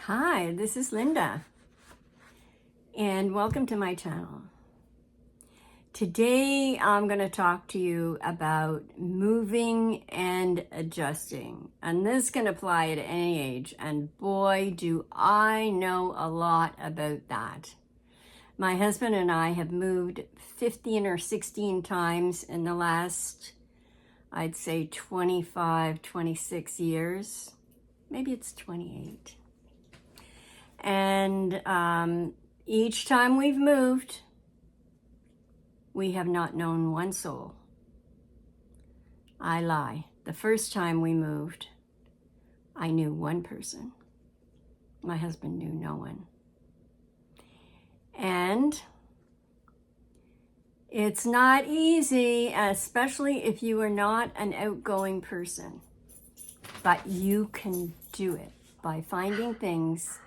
Hi, this is Linda, and welcome to my channel. Today, I'm going to talk to you about moving and adjusting, and this can apply at any age, and boy, do I know a lot about that. My husband and I have moved 15 or 16 times in the last, I'd say 25, 26 years. Maybe it's 28. And each time we've moved, we have not known one soul. I lie. The first time we moved, I knew one person. My husband knew no one. And it's not easy, especially if you are not an outgoing person. But you can do it by finding things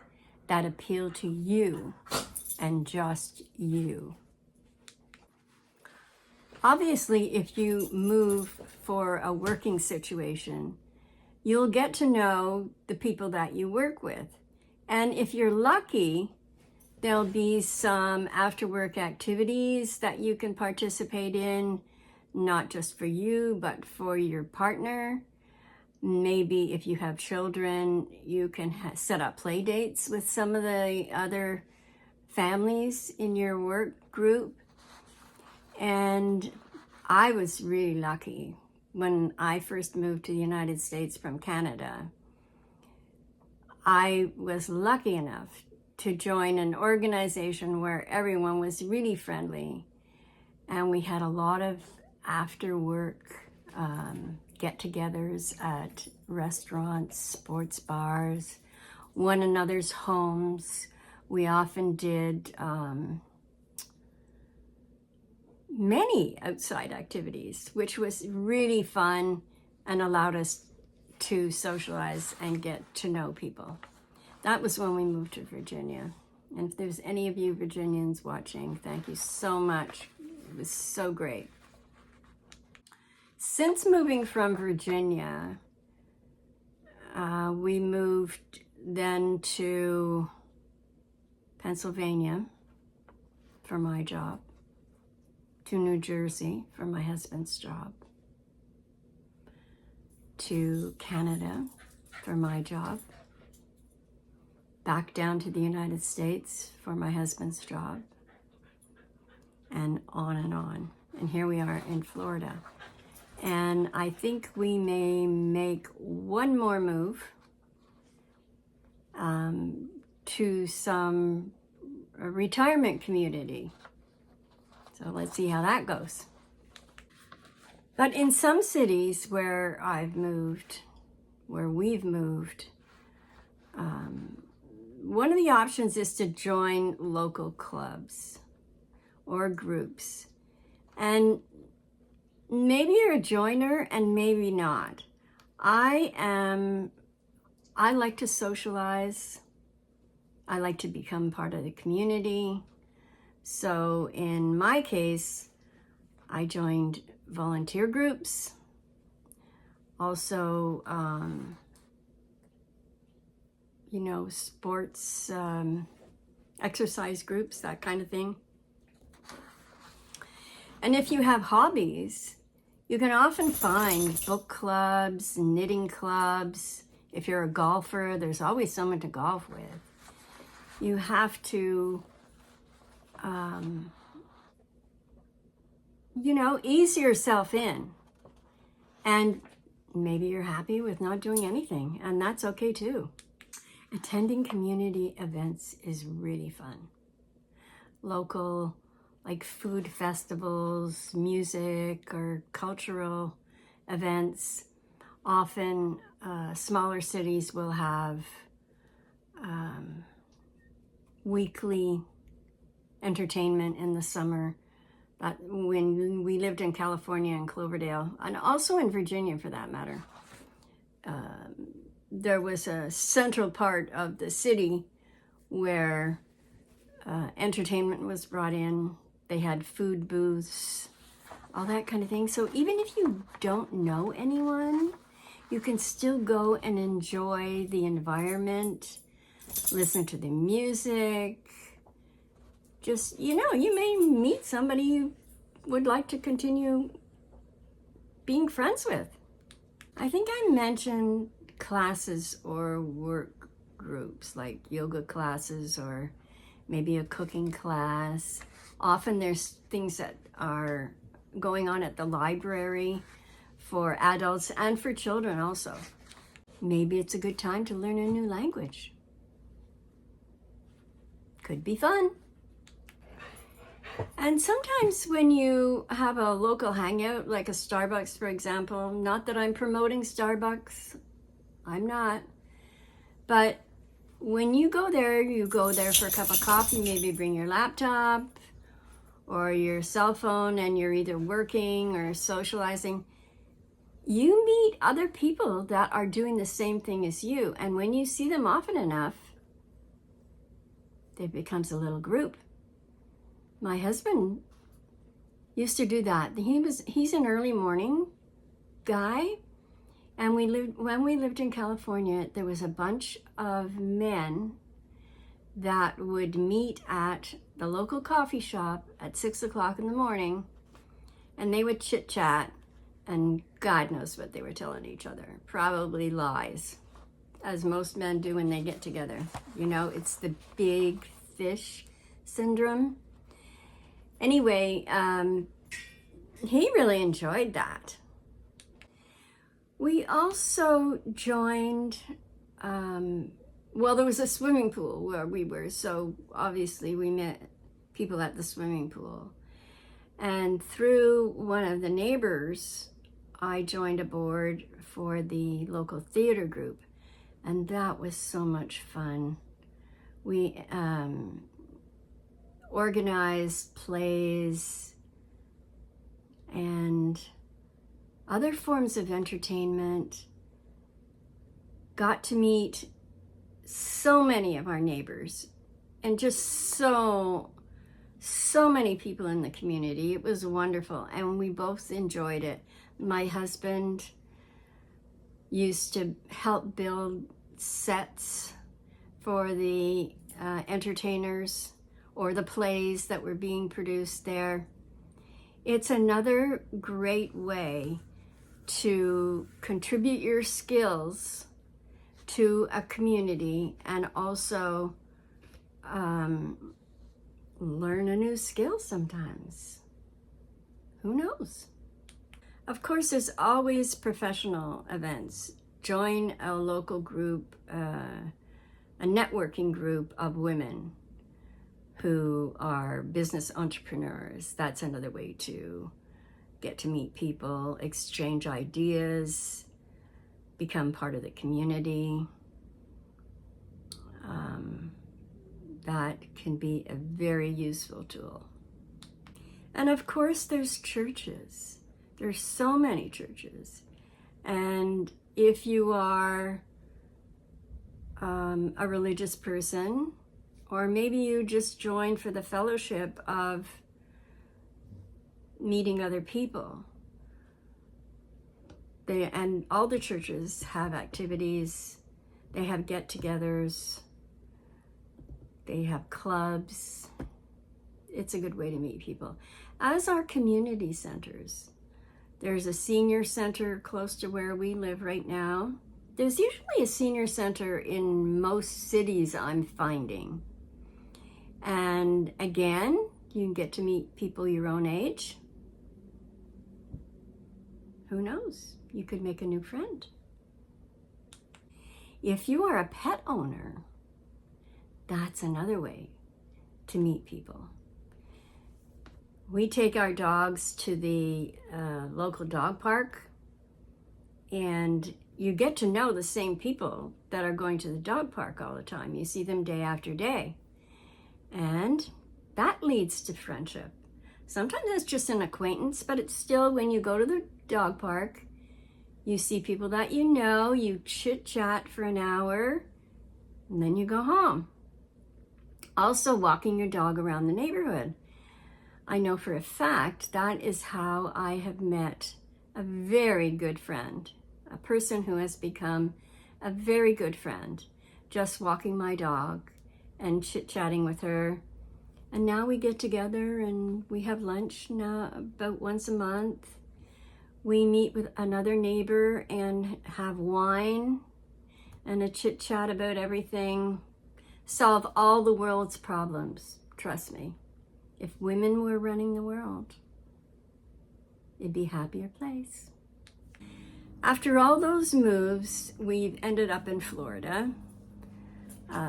that appeal to you and just you. Obviously, if you move for a working situation, you'll get to know the people that you work with. And if you're lucky, there'll be some after-work activities that you can participate in, not just for you, but for your partner. Maybe if you have children, you can set up play dates with some of the other families in your work group. And I was really lucky when I first moved to the United States from Canada. I was lucky enough to join an organization where everyone was really friendly, and we had a lot of after-work get-togethers at restaurants, sports bars, one another's homes. We often did many outside activities, which was really fun and allowed us to socialize and get to know people. That was when we moved to Virginia. And if there's any of you Virginians watching, thank you so much. It was so great. Since moving from Virginia, we moved then to Pennsylvania for my job, to New Jersey for my husband's job, to Canada for my job, back down to the United States for my husband's job, and on and on. And here we are in Florida. And I think we may make one more move to some retirement community. So let's see how that goes. But in some cities where I've moved, where we've moved, one of the options is to join local clubs or groups. And maybe you're a joiner and maybe not. I like to socialize. I like to become part of the community. So in my case, I joined volunteer groups. Also, sports, exercise groups, that kind of thing. And if you have hobbies, you can often find book clubs, knitting clubs. If you're a golfer, there's always someone to golf with. You have to, ease yourself in. And maybe you're happy with not doing anything, and that's okay too. Attending community events is really fun. Local, like food festivals, music, or cultural events. Often smaller cities will have weekly entertainment in the summer. But when we lived in California and Cloverdale, and also in Virginia for that matter, there was a central part of the city where entertainment was brought in. They had food booths, all that kind of thing. So even if you don't know anyone, you can still go and enjoy the environment, listen to the music. Just, you may meet somebody you would like to continue being friends with. I think I mentioned classes or work groups like yoga classes or maybe a cooking class. Often there's things that are going on at the library for adults and for children also. Maybe it's a good time to learn a new language. Could be fun. And sometimes when you have a local hangout, like a Starbucks, for example, not that I'm promoting Starbucks, I'm not, but when you go there for a cup of coffee, maybe bring your laptop or your cell phone and you're either working or socializing. You meet other people that are doing the same thing as you. And when you see them often enough, it becomes a little group. My husband used to do that. He's an early morning guy. And when we lived in California, there was a bunch of men that would meet at the local coffee shop at 6 o'clock in the morning, and they would chit chat, and God knows what they were telling each other. Probably lies, as most men do when they get together. It's the big fish syndrome. Anyway, he really enjoyed that. We also joined, there was a swimming pool where we were, so obviously we met people at the swimming pool. And through one of the neighbors, I joined a board for the local theater group, and that was so much fun. We organized plays and other forms of entertainment, got to meet so many of our neighbors and just so many people in the community. It was wonderful, and we both enjoyed it. My husband used to help build sets for the entertainers or the plays that were being produced there. It's another great way to contribute your skills to a community and also learn a new skill sometimes. Who knows? Of course, there's always professional events. Join a local group, a networking group of women who are business entrepreneurs. That's another way to get to meet people, exchange ideas, become part of the community. That can be a very useful tool. And of course, there's churches. There's so many churches. And if you are a religious person, or maybe you just joined for the fellowship of meeting other people, and all the churches have activities, they have get-togethers, they have clubs. It's a good way to meet people. As are community centers. There's a senior center close to where we live right now. There's usually a senior center in most cities, I'm finding. And again, you can get to meet people your own age. Who knows? You could make a new friend. If you are a pet owner, that's another way to meet people. We take our dogs to the local dog park, and you get to know the same people that are going to the dog park all the time. You see them day after day, and that leads to friendship. Sometimes it's just an acquaintance, but it's still, when you go to the dog park, you see people that you know, you chit-chat for an hour, and then you go home. Also, walking your dog around the neighborhood. I know for a fact that is how I have met a very good friend, a person who has become a very good friend, just walking my dog and chit-chatting with her. And now we get together and we have lunch now about once a month. We meet with another neighbor and have wine and a chit-chat about everything. Solve all the world's problems, trust me. If women were running the world, it'd be a happier place. After all those moves, we've ended up in Florida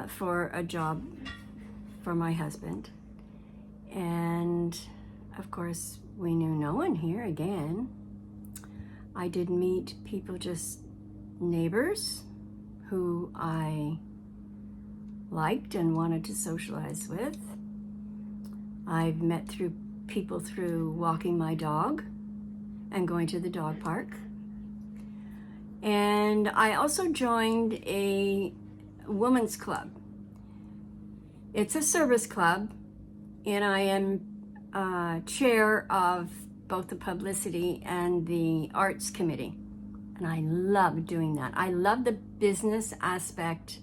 for a job for my husband. And of course, we knew no one here again. I did meet people, just neighbors who I liked and wanted to socialize with. I've met people through walking my dog and going to the dog park. And I also joined a women's club. It's a service club, and I am chair of both the publicity and the arts committee. And I love doing that. I love the business aspect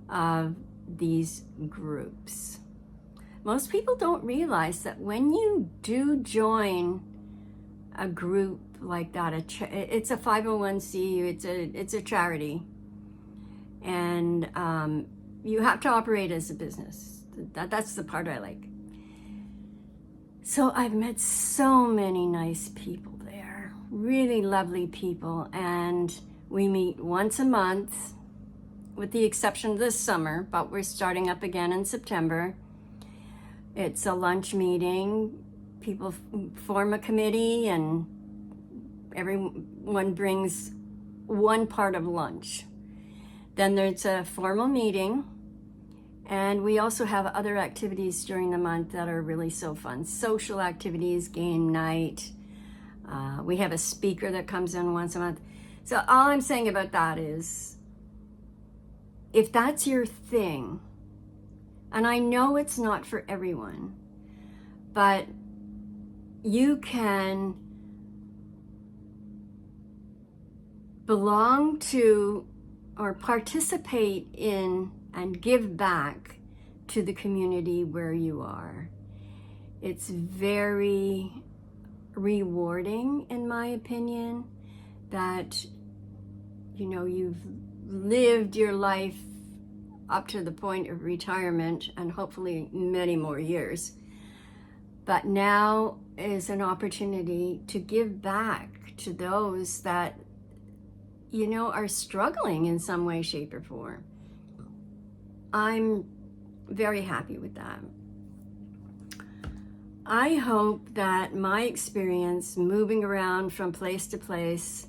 of these groups. Most people don't realize that when you do join a group like that, it's a 501c, it's a charity, and you have to operate as a business. That's the part I like. So I've met so many nice people there, really lovely people, and we meet once a month, with the exception of this summer, but we're starting up again in September. It's a lunch meeting. People form a committee and everyone brings one part of lunch. Then there's a formal meeting, and we also have other activities during the month that are really so fun. Social activities, game night. We have a speaker that comes in once a month. So all I'm saying about that is, if that's your thing, and I know it's not for everyone, but you can belong to or participate in and give back to the community where you are. It's very rewarding, in my opinion, that you've lived your life up to the point of retirement and hopefully many more years. But now is an opportunity to give back to those that are struggling in some way, shape, or form. I'm very happy with that. I hope that my experience moving around from place to place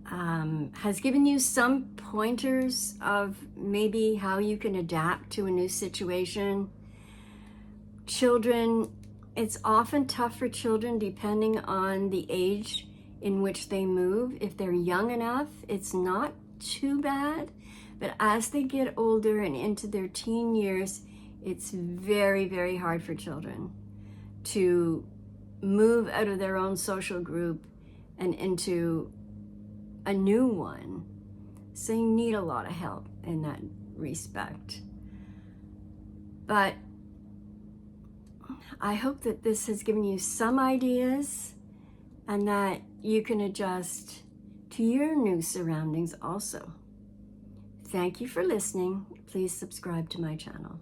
has given you some pointers of maybe how you can adapt to a new situation. Children, it's often tough for children depending on the age in which they move. If they're young enough, it's not too bad. But as they get older and into their teen years, it's very, very hard for children to move out of their own social group and into a new one. So you need a lot of help in that respect. But I hope that this has given you some ideas and that you can adjust to your new surroundings also. Thank you for listening. Please subscribe to my channel.